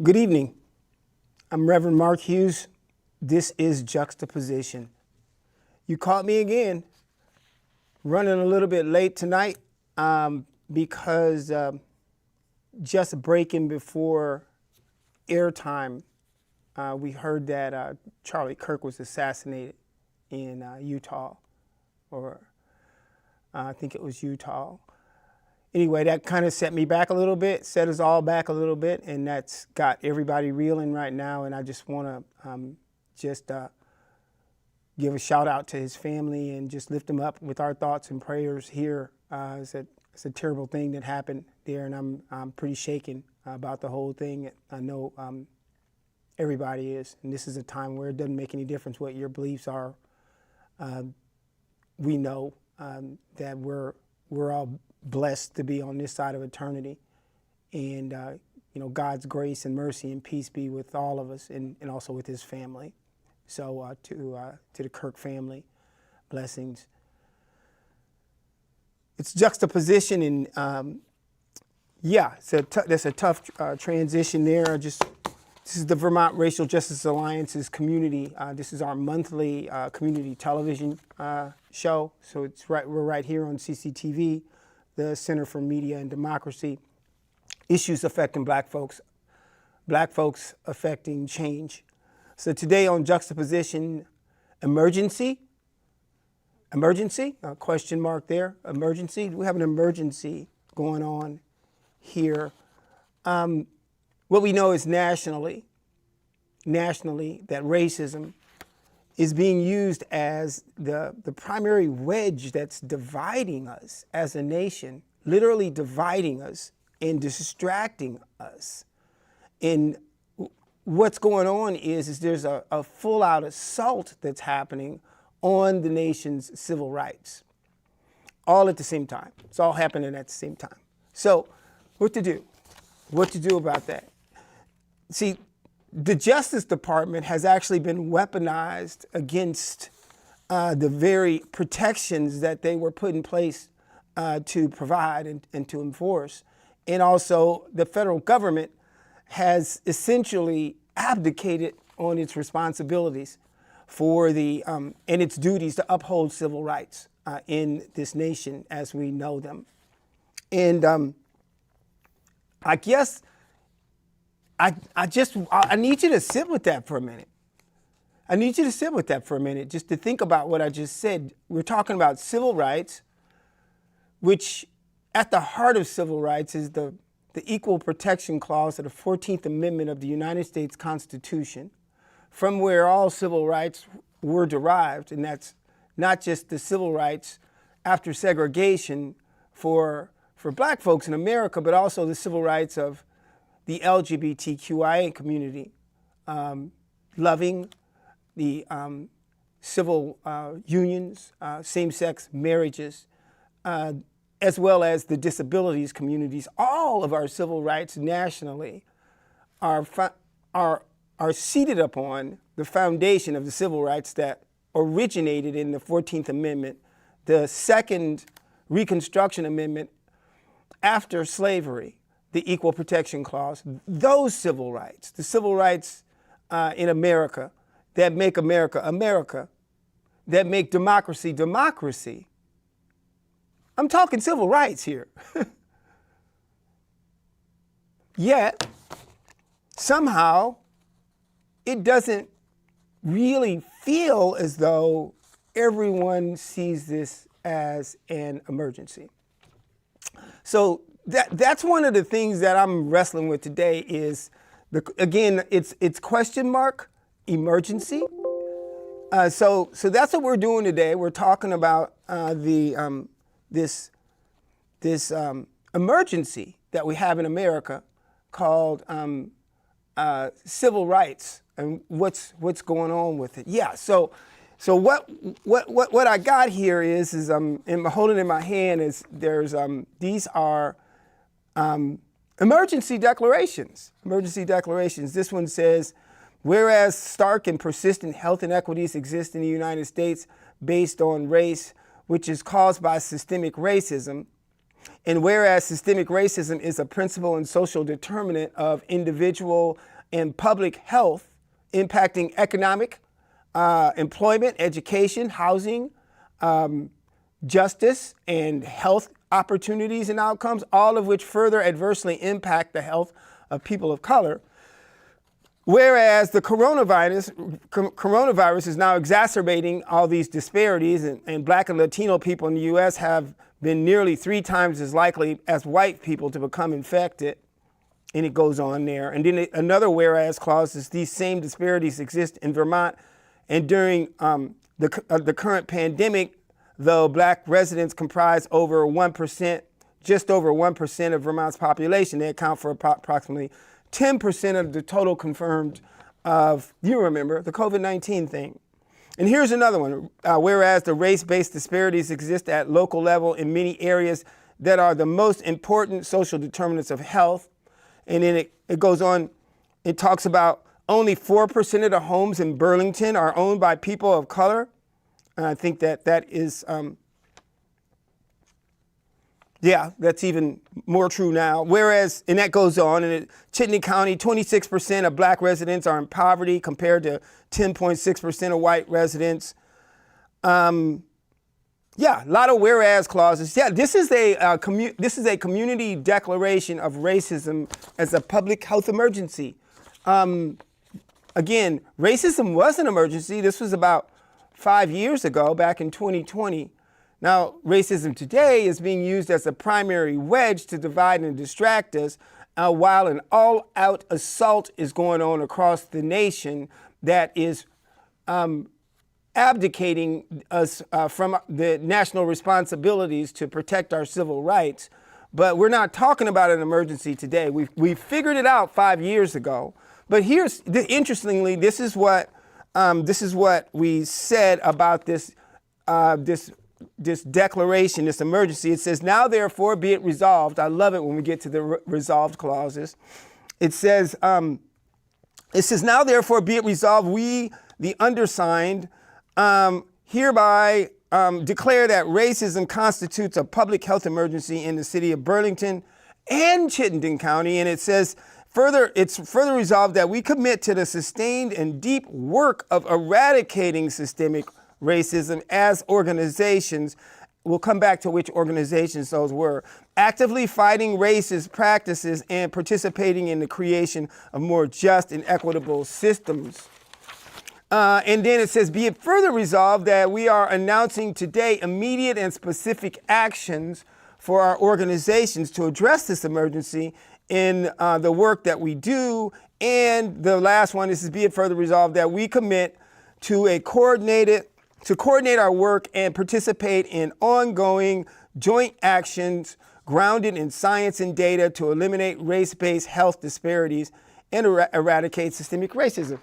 Good evening. I'm Reverend Mark Hughes. This is Juxtaposition. You caught me again, running a little bit late tonight because just breaking before airtime, we heard that Charlie Kirk was assassinated in Utah, or I think it was Utah. Anyway, that kind of set me back a little bit, set us all back a little bit, and that's got everybody reeling right now. And I just want to give a shout out to his family and just lift him up with our thoughts and prayers here. It's a terrible thing that happened there, and I'm pretty shaken about the whole thing. I know everybody is, and this is a time where it doesn't make any difference what your beliefs are. We know that we're all blessed to be on this side of eternity, and God's grace and mercy and peace be with all of us, and also with his family. So to the Kirk family, blessings. It's Juxtaposition, and that's a tough transition there. This is the Vermont Racial Justice Alliance's community. This is our monthly community television show. So we're right here on CCTV, the Center for Media and Democracy. Issues affecting black folks affecting change. So today on Juxtaposition, emergency, question mark there, emergency. We have an emergency going on here. What we know is nationally, that racism is being used as the primary wedge that's dividing us as a nation, literally dividing us and distracting us. And what's going on is there's a full-out assault that's happening on the nation's civil rights, all at the same time. It's all happening at the same time. So what to do? What to do about that? See, the Justice Department has actually been weaponized against the very protections that they were put in place to provide and to enforce. And also the federal government has essentially abdicated on its responsibilities for and its duties to uphold civil rights in this nation as we know them. And I guess I need you to sit with that for a minute. I need you to sit with that for a minute, just to think about what I just said. We're talking about civil rights, which at the heart of civil rights is the Equal Protection Clause of the 14th Amendment of the United States Constitution, from where all civil rights were derived. And that's not just the civil rights after segregation for black folks in America, but also the civil rights of the LGBTQIA community, loving the civil unions, same-sex marriages, as well as the disabilities communities. All of our civil rights nationally are seated upon the foundation of the civil rights that originated in the 14th Amendment, the second Reconstruction Amendment after slavery, the Equal Protection Clause. Those civil rights, the civil rights in America that make America America, that make democracy democracy. I'm talking civil rights here. Yet, somehow, it doesn't really feel as though everyone sees this as an emergency. So that's one of the things that I'm wrestling with today is, it's question mark, emergency. So that's what we're doing today. We're talking about this emergency that we have in America called civil rights and what's going on with it. Yeah. So what I got here is I'm holding in my hand is these are emergency declarations. Emergency declarations. This one says, whereas stark and persistent health inequities exist in the United States based on race, which is caused by systemic racism, and whereas systemic racism is a principal and social determinant of individual and public health, impacting economic, employment, education, housing, justice, and health opportunities and outcomes, all of which further adversely impact the health of people of color. Whereas the coronavirus is now exacerbating all these disparities, and Black and Latino people in the U.S. have been nearly 3 times as likely as white people to become infected. And it goes on there. And then another whereas clause is these same disparities exist in Vermont. And during the current pandemic, though Black residents comprise over 1%, just over 1% of Vermont's population, they account for approximately 10% of the total confirmed of, you remember, the COVID-19 thing. And here's another one. Whereas the race-based disparities exist at local level in many areas that are the most important social determinants of health. And then it goes on, it talks about only 4% of the homes in Burlington are owned by people of color. And I think that is, that's even more true now. Whereas, and that goes on, in Chittenden County, 26% of Black residents are in poverty compared to 10.6% of white residents. A lot of whereas clauses. Yeah, this is a community declaration of racism as a public health emergency. Again, racism was an emergency. This was about 5 years ago, back in 2020. Now, racism today is being used as a primary wedge to divide and distract us, while an all-out assault is going on across the nation that is abdicating us from the national responsibilities to protect our civil rights. But we're not talking about an emergency today. We figured it out 5 years ago. But interestingly, this is what we said about this declaration, this emergency. It says, now therefore be it resolved. I love it when we get to the resolved clauses. It says, now therefore be it resolved, we, the undersigned, hereby declare that racism constitutes a public health emergency in the city of Burlington and Chittenden County. And it says, it's further resolved that we commit to the sustained and deep work of eradicating systemic racism as organizations. We'll come back to which organizations those were. Actively fighting racist practices and participating in the creation of more just and equitable systems. And then it says, be it further resolved that we are announcing today immediate and specific actions for our organizations to address this emergency in the work that we do. And the last one is, be it further resolved that we commit to coordinate our work and participate in ongoing joint actions grounded in science and data to eliminate race-based health disparities and eradicate systemic racism.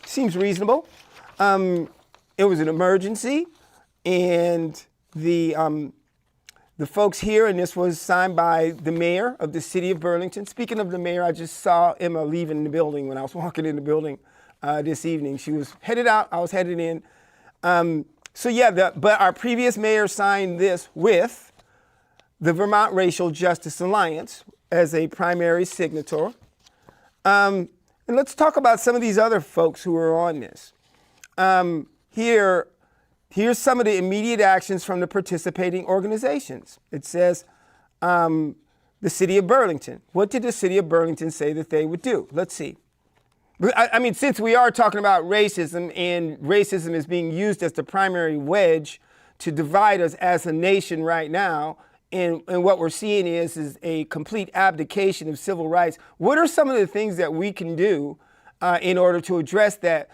Seems reasonable. It was an emergency, and the folks here, and this was signed by the mayor of the city of Burlington. Speaking of the mayor, I just saw Emma leaving the building when I was walking in the building this evening. She was headed out, I was headed in. But our previous mayor signed this with the Vermont Racial Justice Alliance as a primary signator. And let's talk about some of these other folks who are on this. Here's some of the immediate actions from the participating organizations. It says the city of Burlington. What did the city of Burlington say that they would do? Let's see. I mean, since we are talking about racism, and racism is being used as the primary wedge to divide us as a nation right now, and what we're seeing is a complete abdication of civil rights. What are some of the things that we can do in order to address that?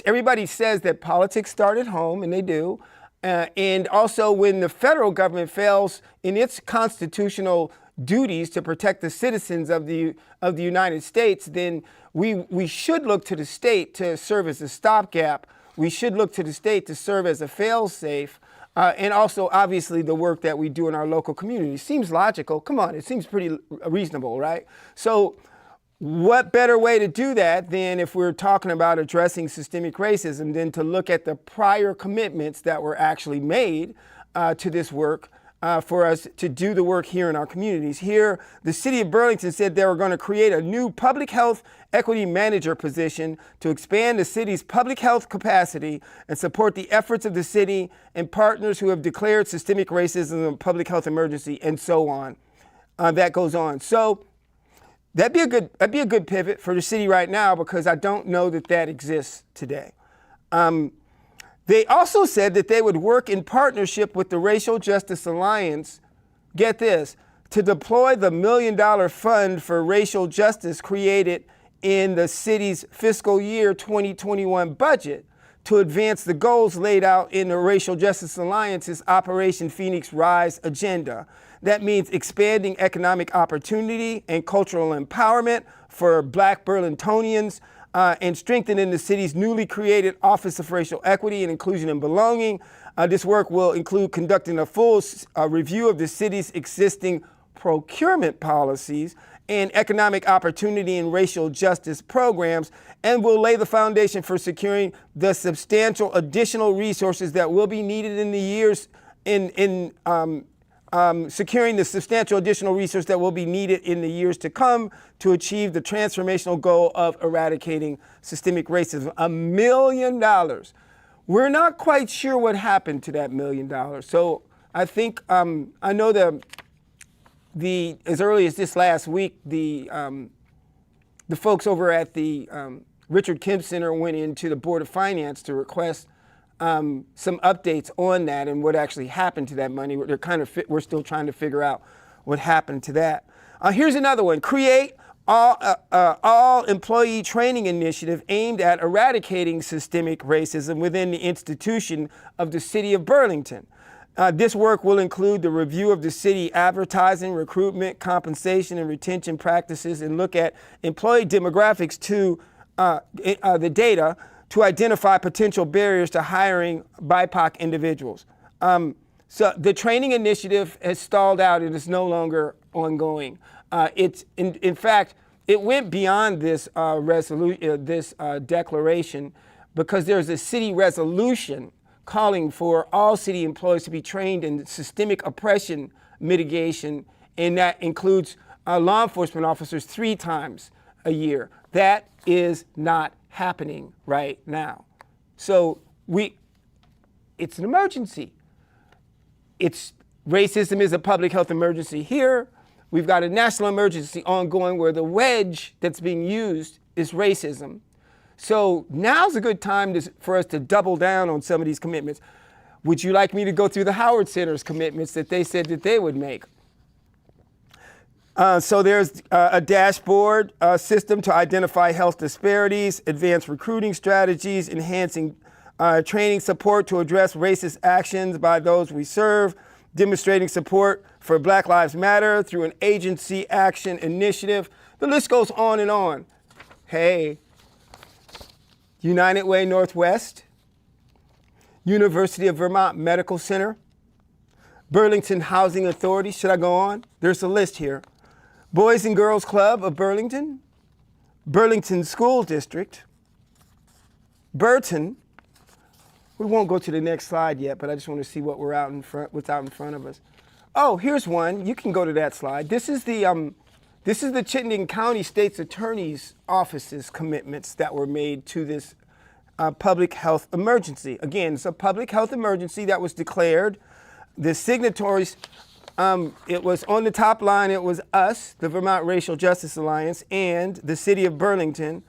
Everybody says that politics start at home, and they do. And also when the federal government fails in its constitutional duties to protect the citizens of the United States, then we should look to the state to serve as a stopgap. We should look to the state to serve as a fail-safe. And also, obviously, the work that we do in our local community. Seems logical. Come on, it seems pretty reasonable, right? So what better way to do that than, if we're talking about addressing systemic racism, than to look at the prior commitments that were actually made to this work for us to do the work here in our communities. Here, the city of Burlington said they were going to create a new public health equity manager position to expand the city's public health capacity and support the efforts of the city and partners who have declared systemic racism a public health emergency, and so on. That goes on. So that'd be a good pivot for the city right now, because I don't know that that exists today. They also said that they would work in partnership with the Racial Justice Alliance, get this, to deploy the $1 million fund for racial justice created in the city's fiscal year 2021 budget to advance the goals laid out in the Racial Justice Alliance's Operation Phoenix Rise agenda. That means expanding economic opportunity and cultural empowerment for Black Burlingtonians, and strengthening the city's newly created Office of Racial Equity and Inclusion and Belonging. This work will include conducting a full review of the city's existing procurement policies and economic opportunity and racial justice programs, and will lay the foundation for securing the substantial additional resources that will be needed in the years securing the substantial additional resources that will be needed in the years to come to achieve the transformational goal of eradicating systemic racism. $1 million. We're not quite sure what happened to that $1 million. So I think, I know that as early as this last week, the folks over at the Richard Kemp Center went into the Board of Finance to request some updates on that and what actually happened to that money. We're still trying to figure out what happened to that. Here's another one. Create all employee training initiative aimed at eradicating systemic racism within the institution of the city of Burlington. This work will include the review of the city advertising, recruitment, compensation, and retention practices, and look at employee demographics to the data to identify potential barriers to hiring BIPOC individuals. So the training initiative has stalled out and is no longer ongoing. In fact, it went beyond this declaration, because there's a city resolution calling for all city employees to be trained in systemic oppression mitigation, and that includes law enforcement officers 3 times a year. That is not happening right now. So it's an emergency. Racism is a public health emergency here. We've got a national emergency ongoing where the wedge that's being used is racism. So now's a good time for us to double down on some of these commitments. Would you like me to go through the Howard Center's commitments that they said that they would make? So there's a dashboard system to identify health disparities, advance recruiting strategies, enhancing training support to address racist actions by those we serve, demonstrating support for Black Lives Matter through an agency action initiative. The list goes on and on. Hey, United Way Northwest, University of Vermont Medical Center, Burlington Housing Authority. Should I go on? There's a list here. Boys and Girls Club of Burlington, Burlington School District, Burton. We won't go to the next slide yet, but I just want to see what's out in front of us. Oh, here's one. You can go to that slide. This is the Chittenden County State's Attorney's Office's commitments that were made to this public health emergency. Again, it's a public health emergency that was declared. The signatories, it was on the top line, it was us, the Vermont Racial Justice Alliance, and the City of Burlington.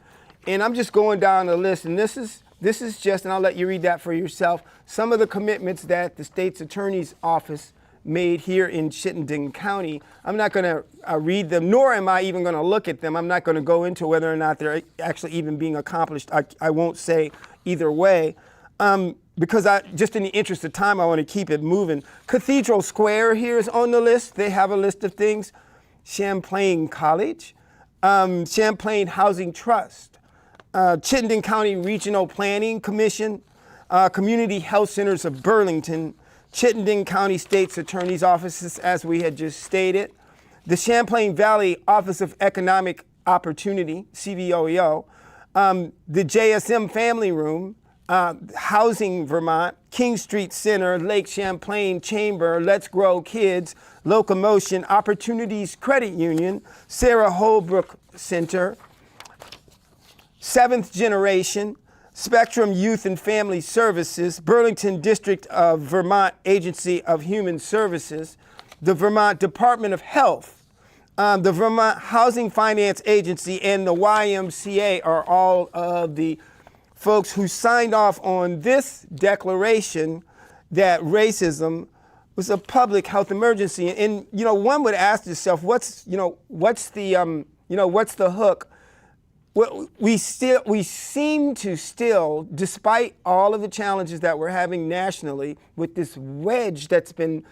And I'm just going down the list, and this is just, and I'll let you read that for yourself, some of the commitments that the State's Attorney's Office made here in Chittenden County. I'm not going to read them, nor am I even going to look at them. I'm not going to go into whether or not they're actually even being accomplished. I won't say either way, because just in the interest of time, I want to keep it moving. Cathedral Square here is on the list. They have a list of things. Champlain College, Champlain Housing Trust, Chittenden County Regional Planning Commission, Community Health Centers of Burlington, Chittenden County State's Attorney's Offices, as we had just stated, the Champlain Valley Office of Economic Opportunity, CVOEO, the JSM Family Room, Housing Vermont, King Street Center, Lake Champlain Chamber, Let's Grow Kids, Locomotion, Opportunities Credit Union, Sarah Holbrook Center, Seventh Generation, Spectrum Youth and Family Services, Burlington District of Vermont Agency of Human Services, the Vermont Department of Health, the Vermont Housing Finance Agency, and the YMCA are all of the folks who signed off on this declaration that racism was a public health emergency. And one would ask yourself, what's the hook? Well, we seem to still, despite all of the challenges that we're having nationally, with this wedge that's been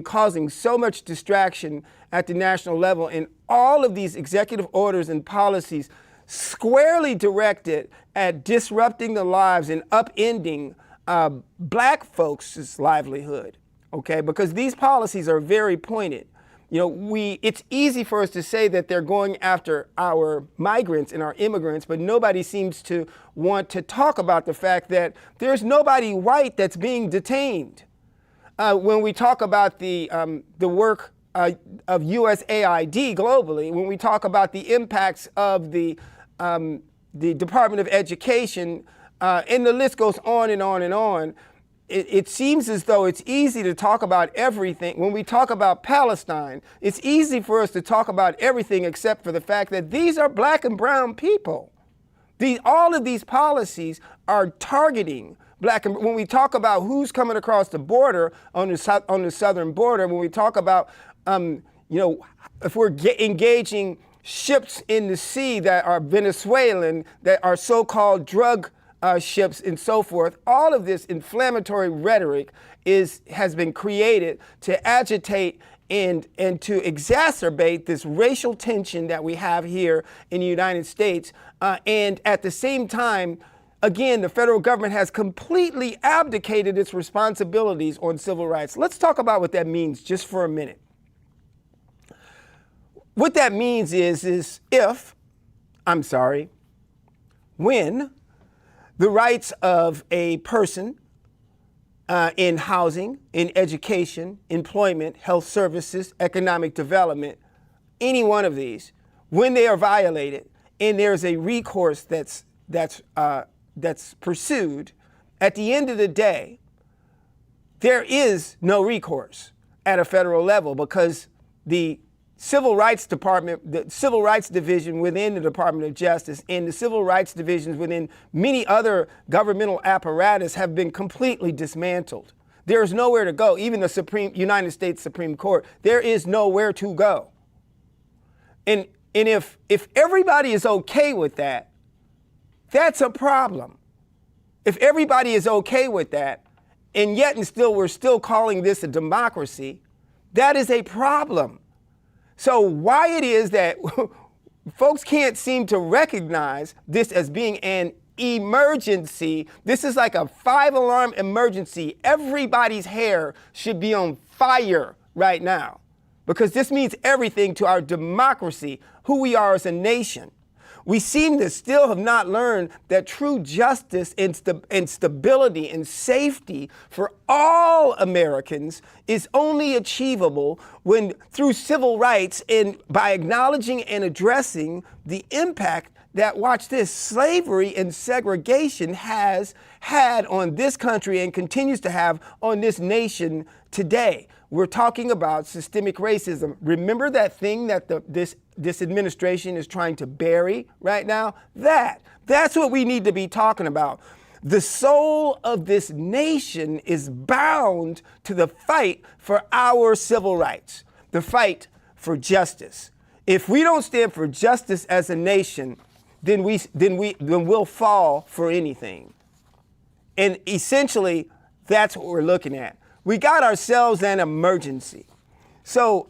causing so much distraction at the national level, and all of these executive orders and policies squarely directed at disrupting the lives and upending black folks' livelihood, okay? Because these policies are very pointed. It's easy for us to say that they're going after our migrants and our immigrants, but nobody seems to want to talk about the fact that there's nobody white that's being detained. When we talk about the work of USAID globally, when we talk about the impacts of the Department of Education, and the list goes on and on and on, it seems as though it's easy to talk about everything. When we talk about Palestine, it's easy for us to talk about everything except for the fact that these are black and brown people. All of these policies are targeting black and when we talk about who's coming across the border on the southern border, when we talk about if we're engaging ships in the sea that are Venezuelan, that are so-called drug ships and so forth, all of this inflammatory rhetoric has been created to agitate and to exacerbate this racial tension that we have here in the United States. And at the same time, again, the federal government has completely abdicated its responsibilities on civil rights. Let's talk about what that means just for a minute. What that means is when the rights of a person in housing, in education, employment, health services, economic development, any one of these, when they are violated and there's a recourse that's pursued, at the end of the day, there is no recourse at a federal level because the Civil Rights Department, the Civil Rights Division within the Department of Justice and the Civil Rights Divisions within many other governmental apparatus have been completely dismantled. There is nowhere to go. Even the United States Supreme Court, there is nowhere to go. And if everybody is okay with that, that's a problem. If everybody is okay with that, and yet we're still calling this a democracy, that is a problem. So why it is that folks can't seem to recognize this as being an emergency, this is like a 5-alarm emergency. Everybody's hair should be on fire right now because this means everything to our democracy, who we are as a nation. We seem to still have not learned that true justice and stability and safety for all Americans is only achievable when through civil rights and by acknowledging and addressing the impact that, watch this, slavery and segregation has had on this country and continues to have on this nation today. We're talking about systemic racism. Remember that thing that this administration is trying to bury right now? That's what we need to be talking about. The soul of this nation is bound to the fight for our civil rights, the fight for justice. If we don't stand for justice as a nation, then we'll fall for anything. And essentially, that's what we're looking at. We got ourselves an emergency. So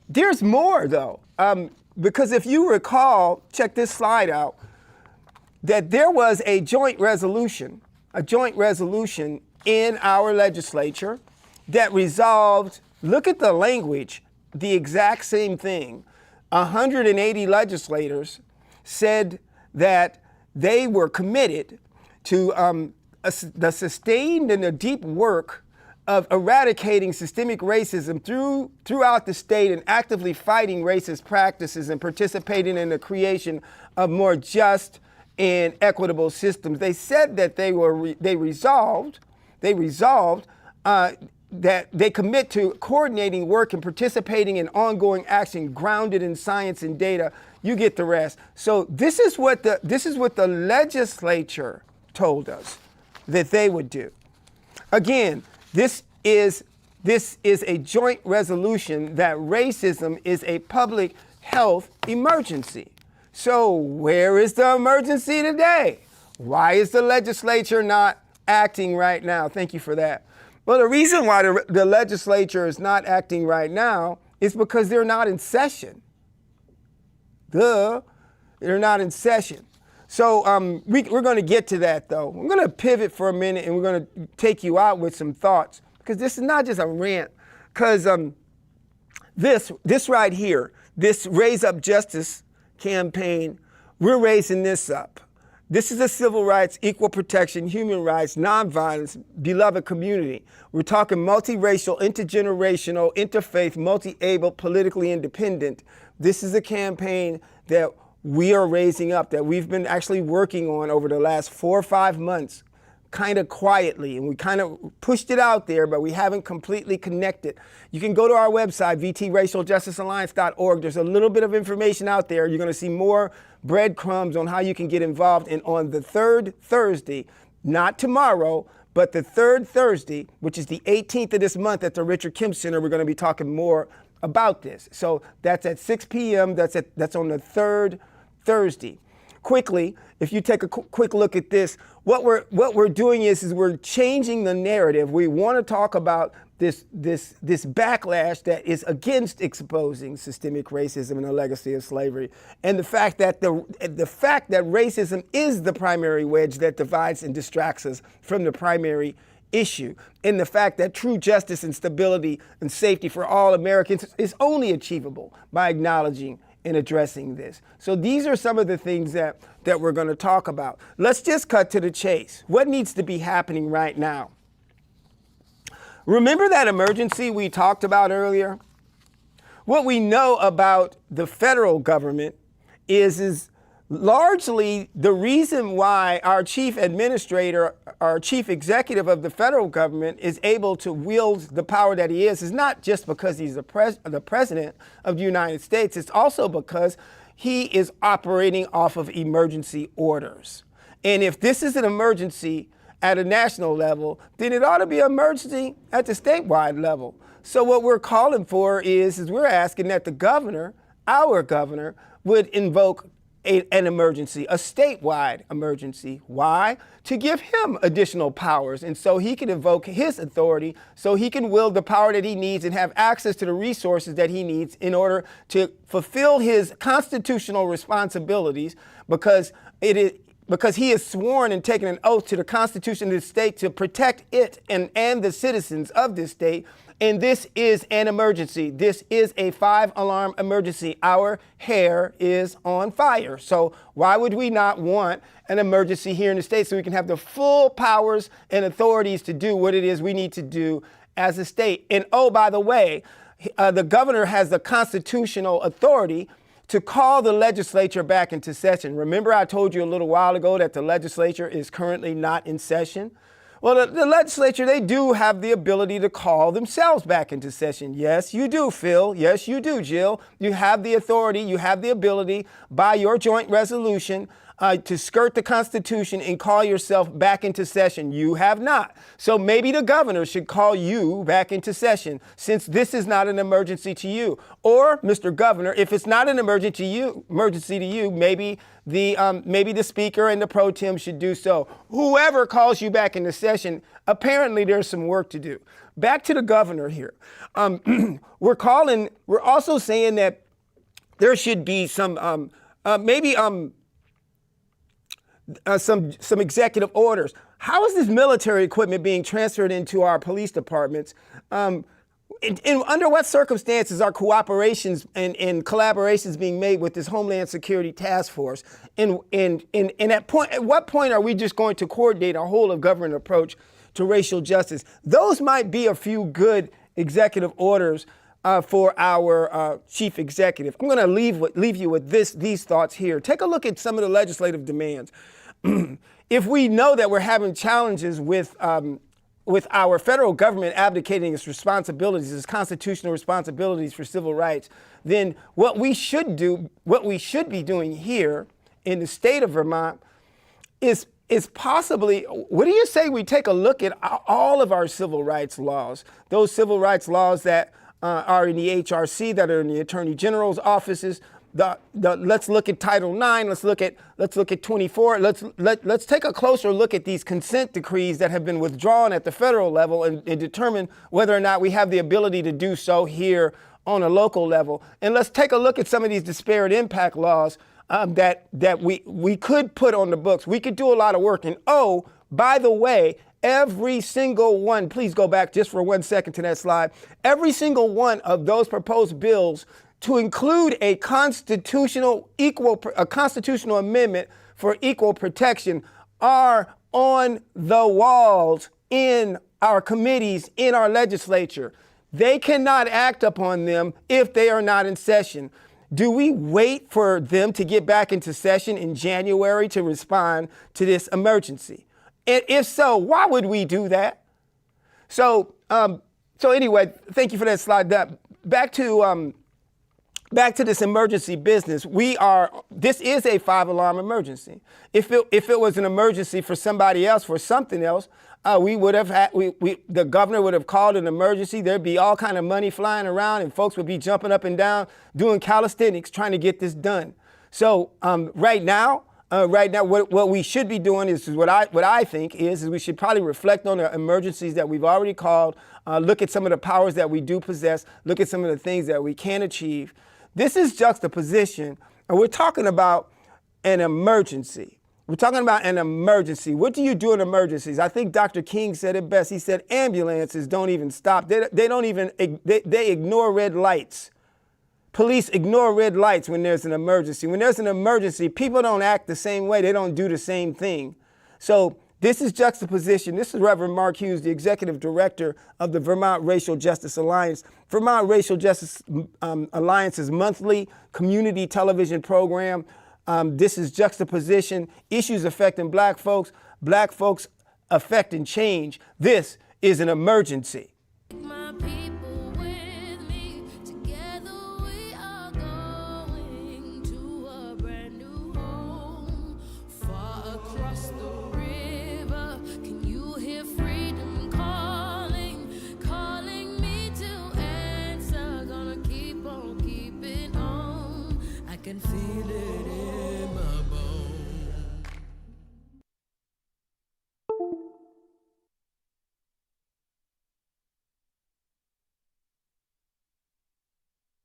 there's more, though, because if you recall, check this slide out, that there was a joint resolution in our legislature that resolved, look at the language, the exact same thing. 180 legislators said that they were committed the sustained and the deep work of eradicating systemic racism throughout the state and actively fighting racist practices and participating in the creation of more just and equitable systems. They said that they resolved that they commit to coordinating work and participating in ongoing action grounded in science and data. You get the rest. So this is what the legislature told us that they would do. Again, this is a joint resolution that racism is a public health emergency. So where is the emergency today? Why is the legislature not acting right now? Thank you for that. Well, the reason why the legislature is not acting right now is because they're not in session. They're not in session. So we're going to get to that, though. I'm going to pivot for a minute, and we're going to take you out with some thoughts, because this is not just a rant. Because this right here, this Raise Up Justice campaign, we're raising this up. This is a civil rights, equal protection, human rights, nonviolence, beloved community. We're talking multiracial, intergenerational, interfaith, multi-able, politically independent. This is a campaign that we are raising up, that we've been actually working on over the last 4 or 5 months, kind of quietly, and we kind of pushed it out there, but we haven't completely connected. You can go to our website, vtracialjusticealliance.org. There's a little bit of information out there. You're going to see more breadcrumbs on how you can get involved. And on the third Thursday, not tomorrow, but the third Thursday, which is the 18th of this month at the Richard Kim Center, we're going to be talking more about this. So that's at 6 p.m. That's on the third Thursday. Quickly, if you take a quick look at this, what we're doing is we're changing the narrative. We want to talk about this backlash that is against exposing systemic racism and the legacy of slavery, and the fact that the fact that racism is the primary wedge that divides and distracts us from the primary issue, and the fact that true justice and stability and safety for all Americans is only achievable by acknowledging and addressing this. So these are some of the things that we're going to talk about. Let's just cut to the chase. What needs to be happening right now? Remember that emergency we talked about earlier? What we know about the federal government is largely the reason why our chief administrator, our chief executive of the federal government is able to wield the power that he is not just because he's the president of the United States. It's also because he is operating off of emergency orders. And if this is an emergency at a national level, then it ought to be an emergency at the statewide level. So what we're calling for is we're asking that the governor, our governor, would invoke an emergency, a statewide emergency. Why? To give him additional powers, and so he can invoke his authority, so he can wield the power that he needs and have access to the resources that he needs in order to fulfill his constitutional responsibilities, because he has sworn and taken an oath to the Constitution of the state to protect it and the citizens of this state. And this is an emergency. This is a 5-alarm emergency. Our hair is on fire. So why would we not want an emergency here in the state so we can have the full powers and authorities to do what it is we need to do as a state? And oh, by the way, the governor has the constitutional authority to call the legislature back into session. Remember, I told you a little while ago that the legislature is currently not in session? Well, the legislature, they do have the ability to call themselves back into session. Yes, you do, Phil. Yes, you do, Jill. You have the authority, you have the ability by your joint resolution to skirt the Constitution and call yourself back into session. You have not. So maybe the governor should call you back into session, since this is not an emergency to you. Or, Mr. Governor, if it's not an emergency to you, maybe the speaker and the pro tem should do so. Whoever calls you back into session, apparently there's some work to do. Back to the governor here. We're also saying that there should be some executive orders. How is this military equipment being transferred into our police departments? Under what circumstances are cooperations and collaborations being made with this Homeland Security Task Force? And at what point are we just going to coordinate a whole of government approach to racial justice? Those might be a few good executive orders for our chief executive. I'm going to leave you with these thoughts here. Take a look at some of the legislative demands. If we know that we're having challenges with our federal government abdicating its responsibilities, its constitutional responsibilities for civil rights, then what we should be doing here in the state of Vermont is possibly, what do you say we take a look at all of our civil rights laws, those civil rights laws that are in the HRC, that are in the Attorney General's offices. Let's look at Title IX. Let's look at 24. Let's take a closer look at these consent decrees that have been withdrawn at the federal level and determine whether or not we have the ability to do so here on a local level. And let's take a look at some of these disparate impact laws that we could put on the books. We could do a lot of work. And oh, by the way, every single one, please go back just for 1 second to that slide. Every single one of those proposed bills to include a constitutional amendment for equal protection are on the walls in our committees, in our legislature. They cannot act upon them if they are not in session. Do we wait for them to get back into session in January to respond to this emergency? And if so, why would we do that? So anyway, thank you for that slide. Back to this emergency business. This is a 5-alarm emergency. If it was an emergency for somebody else, for something else, the governor would have called an emergency. There'd be all kind of money flying around and folks would be jumping up and down, doing calisthenics, trying to get this done. So right now, what we should be doing is what I think is we should probably reflect on the emergencies that we've already called, look at some of the powers that we do possess, look at some of the things that we can achieve. This is juxtaposition, and we're talking about an emergency. We're talking about an emergency. What do you do in emergencies? I think Dr. King said it best. He said ambulances don't even stop. They ignore red lights. Police ignore red lights when there's an emergency. When there's an emergency, people don't act the same way. They don't do the same thing. So this is Juxtaposition. This is Reverend Mark Hughes, the Executive Director of the Vermont Racial Justice Alliance. Vermont Racial Justice Alliance's monthly community television program. This is Juxtaposition, issues affecting black folks affecting change. This is an emergency.